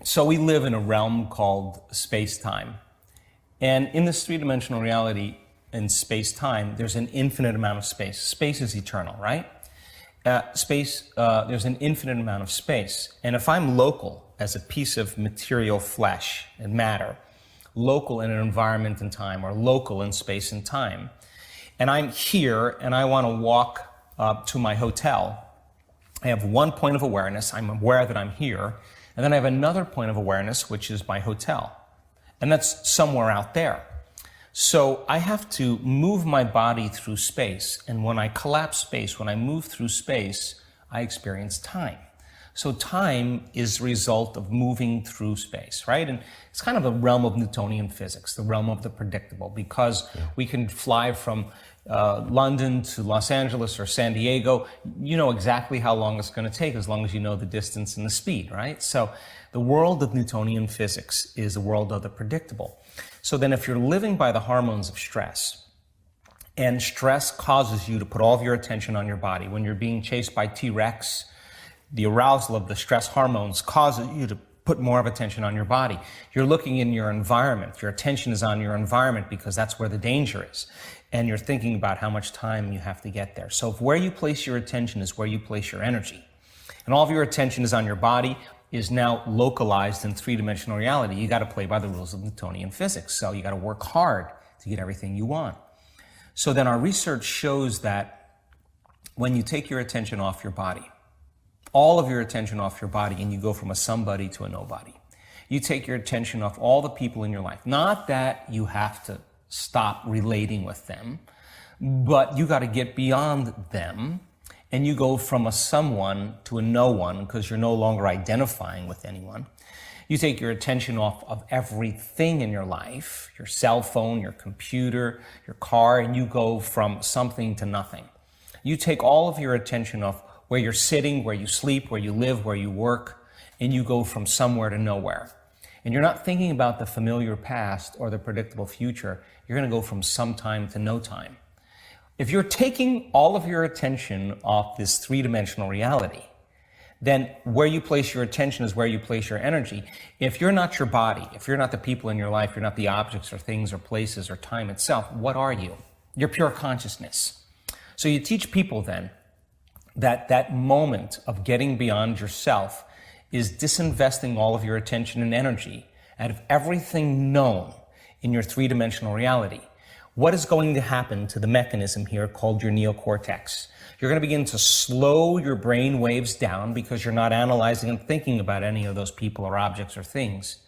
So we live in a realm called space-time. And in this three-dimensional reality in space-time, there's an infinite amount of space. Space is eternal, right? There's an infinite amount of space. And if I'm local as a piece of material flesh and matter, local in an environment and time, or local in space and time, and I'm here and I want to walk to my hotel, I have one point of awareness. I'm aware that I'm here. And then I have another point of awareness, which is my hotel. And that's somewhere out there. So I have to move my body through space. And when I collapse space, when I move through space, I experience time. So time is the result of moving through space, right? And it's kind of the realm of Newtonian physics, the realm of the predictable, because we can fly from London to Los Angeles or San Diego. You know exactly how long it's going to take as long as you know the distance and the speed, right? So the world of Newtonian physics is the world of the predictable. So then if you're living by the hormones of stress, and stress causes you to put all of your attention on your body, when you're being chased by T-Rex, the arousal of the stress hormones causes you to put more of attention on your body. You're looking in your environment. Your attention is on your environment because that's where the danger is. And you're thinking about how much time you have to get there. So if where you place your attention is where you place your energy, and all of your attention is on your body, is now localized in three-dimensional reality, you got to play by the rules of Newtonian physics. So you got to work hard to get everything you want. So then our research shows that when you take your attention off your body, all of your attention off your body, and you go from a somebody to a nobody. You take your attention off all the people in your life. Not that you have to stop relating with them, but you got to get beyond them, and you go from a someone to a no one because you're no longer identifying with anyone. You take your attention off of everything in your life, your cell phone, your computer, your car, and you go from something to nothing. You take all of your attention off where you're sitting, where you sleep, where you live, where you work, and you go from somewhere to nowhere. And you're not thinking about the familiar past or the predictable future. You're going to go from some time to no time. If you're taking all of your attention off this three-dimensional reality, then where you place your attention is where you place your energy. If you're not your body, if you're not the people in your life, you're not the objects or things or places or time itself, what are you? You're pure consciousness. So you teach people then that moment of getting beyond yourself is disinvesting all of your attention and energy out of everything known in your three-dimensional reality. What is going to happen to the mechanism here called your neocortex? You're going to begin to slow your brain waves down because you're not analyzing and thinking about any of those people or objects or things.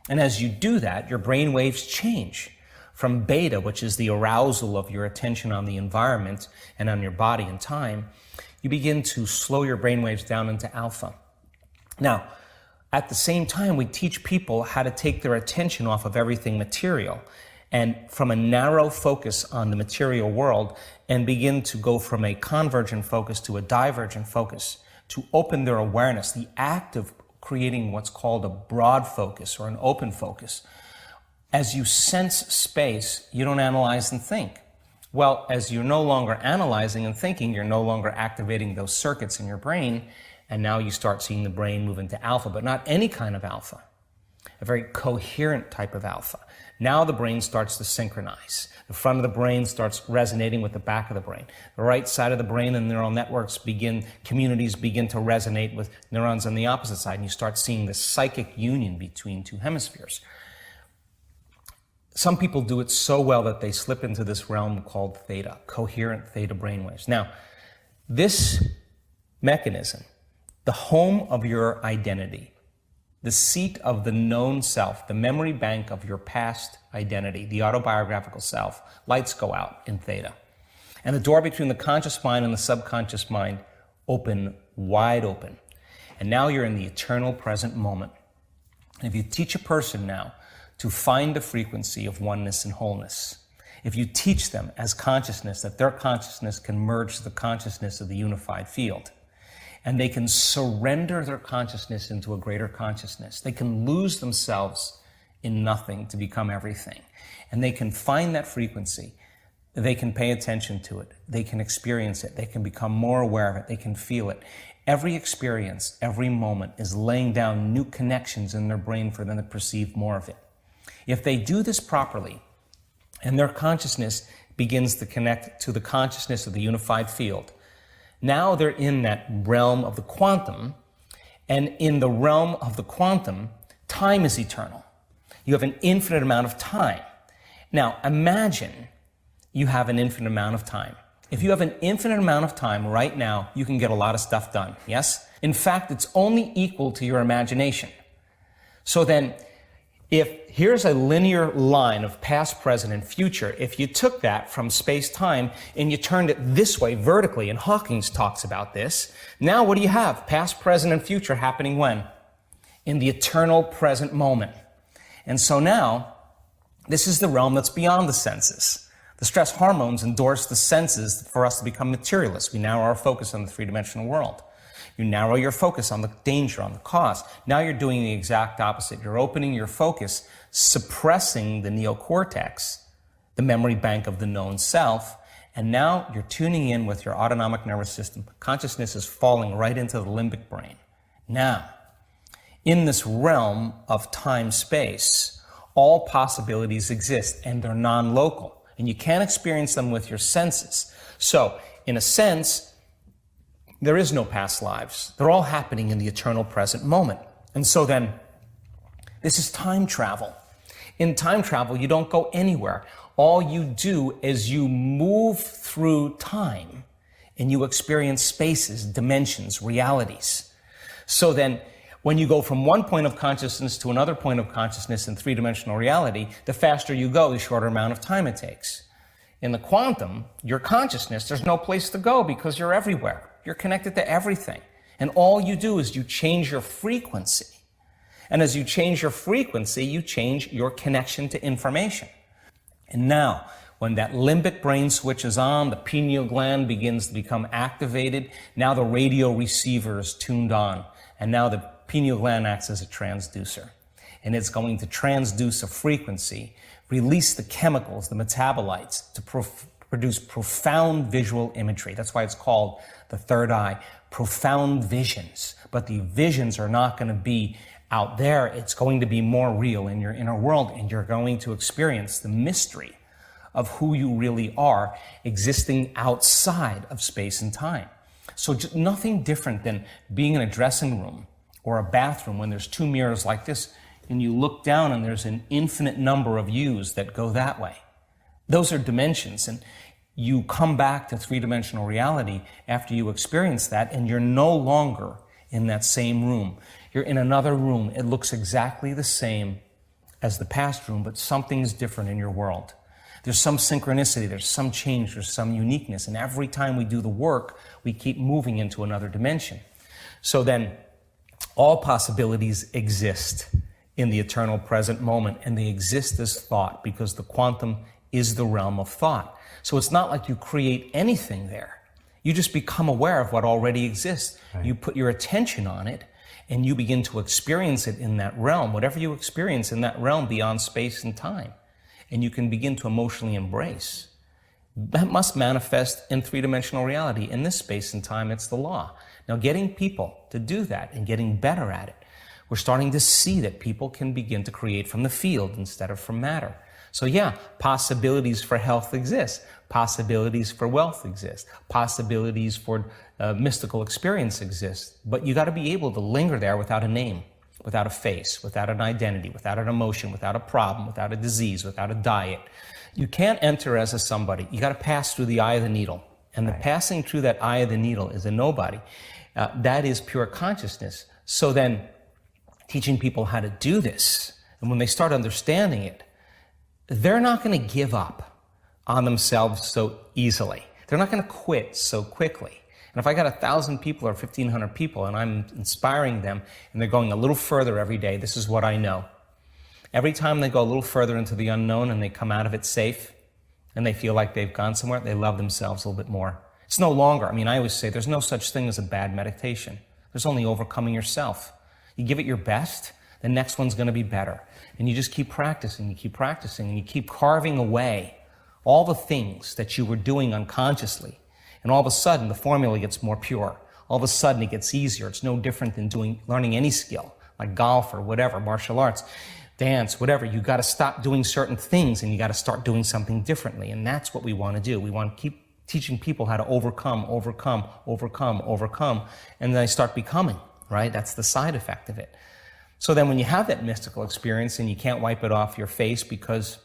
And as you do that, your brain waves change from beta, which is the arousal of your attention on the environment and on your body and time. You begin to slow your brain waves down into alpha. Now, at the same time, we teach people how to take their attention off of everything material and from a narrow focus on the material world and begin to go from a convergent focus to a divergent focus, to open their awareness, the act of creating what's called a broad focus or an open focus. As you sense space, you don't analyze and think. Well, as you're no longer analyzing and thinking, you're no longer activating those circuits in your brain, and now you start seeing the brain move into alpha, but not any kind of alpha, a very coherent type of alpha. Now the brain starts to synchronize. The front of the brain starts resonating with the back of the brain. The right side of the brain and neural networks communities begin to resonate with neurons on the opposite side, and you start seeing the psychic union between two hemispheres. Some people do it so well that they slip into this realm called theta, coherent theta brainwaves. Now, this mechanism, the home of your identity, the seat of the known self, the memory bank of your past identity, the autobiographical self, lights go out in theta. And the door between the conscious mind and the subconscious mind open, wide open. And now you're in the eternal present moment. And if you teach a person now to find the frequency of oneness and wholeness, if you teach them as consciousness that their consciousness can merge the consciousness of the unified field, and they can surrender their consciousness into a greater consciousness, they can lose themselves in nothing to become everything, and they can find that frequency, they can pay attention to it, they can experience it, they can become more aware of it, they can feel it. Every experience, every moment is laying down new connections in their brain for them to perceive more of it. If they do this properly, and their consciousness begins to connect to the consciousness of the unified field, now they're in that realm of the quantum, and in the realm of the quantum, time is eternal. You have an infinite amount of time. Now, imagine you have an infinite amount of time. If you have an infinite amount of time right now, you can get a lot of stuff done, yes? In fact, it's only equal to your imagination. So then, if here's a linear line of past, present, and future, if you took that from space-time and you turned it this way vertically, and Hawking talks about this, now what do you have? Past, present, and future happening when? In the eternal present moment. And so now, this is the realm that's beyond the senses. The stress hormones endorse the senses for us to become materialists. We narrow our focus on the three-dimensional world. You narrow your focus on the danger, on the cause. Now you're doing the exact opposite. You're opening your focus, suppressing the neocortex, the memory bank of the known self, and now you're tuning in with your autonomic nervous system. Consciousness is falling right into the limbic brain. Now, in this realm of time-space, all possibilities exist, and they're non-local, and you can't experience them with your senses. So, in a sense, there is no past lives. They're all happening in the eternal present moment. And so then, this is time travel. In time travel, you don't go anywhere. All you do is you move through time, and you experience spaces, dimensions, realities. So then, when you go from one point of consciousness to another point of consciousness in three-dimensional reality, the faster you go, the shorter amount of time it takes. In the quantum, your consciousness, there's no place to go because you're everywhere. You're connected to everything. And all you do is you change your frequency. And as you change your frequency, you change your connection to information. And now, when that limbic brain switches on, the pineal gland begins to become activated. Now the radio receiver is tuned on. And now the pineal gland acts as a transducer. And it's going to transduce a frequency, release the chemicals, the metabolites, to produce profound visual imagery. That's why it's called the third eye, profound visions. But the visions are not going to be out there. It's going to be more real in your inner world, and you're going to experience the mystery of who you really are existing outside of space and time. So just nothing different than being in a dressing room or a bathroom when there's two mirrors like this, and you look down and there's an infinite number of yous that go that way. Those are dimensions, and you come back to three-dimensional reality after you experience that, and you're no longer in that same room. You're in another room. It looks exactly the same as the past room, but something's different in your world. There's some synchronicity, there's some change, there's some uniqueness, and every time we do the work, we keep moving into another dimension. So then, all possibilities exist in the eternal present moment, and they exist as thought because the quantum is the realm of thought. So it's not like you create anything there. You just become aware of what already exists. Right. You put your attention on it, and you begin to experience it in that realm, whatever you experience in that realm beyond space and time. And you can begin to emotionally embrace. That must manifest in three-dimensional reality. In this space and time, it's the law. Now, getting people to do that and getting better at it, we're starting to see that people can begin to create from the field instead of from matter. So yeah, possibilities for health exist. Possibilities for wealth exist. Possibilities for mystical experience exist. But you got to be able to linger there without a name, without a face, without an identity, without an emotion, without a problem, without a disease, without a diet. You can't enter as a somebody. You got to pass through the eye of the needle. And the passing through that eye of the needle is a nobody. That is pure consciousness. So then, teaching people how to do this, and when they start understanding it, they're not going to give up on themselves so easily. They're not going to quit so quickly. And if I got 1,000 people or 1,500 people and I'm inspiring them and they're going a little further every day, this is what I know. Every time they go a little further into the unknown and they come out of it safe and they feel like they've gone somewhere, they love themselves a little bit more. It's no longer, I always say there's no such thing as a bad meditation. There's only overcoming yourself. You give it your best, the next one's going to be better. And you just keep practicing, and you keep carving away all the things that you were doing unconsciously, and all of a sudden the formula gets more pure. All of a sudden it gets easier. It's no different than learning any skill, like golf or whatever, martial arts, dance, whatever. You got to stop doing certain things and you got to start doing something differently. And that's what we want to do. We want to keep teaching people how to overcome, and then they start becoming, right? That's the side effect of it. So then when you have that mystical experience and you can't wipe it off your face because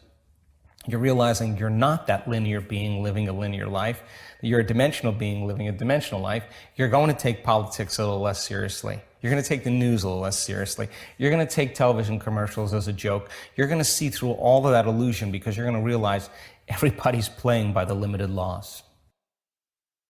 you're realizing you're not that linear being living a linear life, that you're a dimensional being living a dimensional life, you're going to take politics a little less seriously. You're going to take the news a little less seriously. You're going to take television commercials as a joke. You're going to see through all of that illusion because you're going to realize everybody's playing by the limited laws.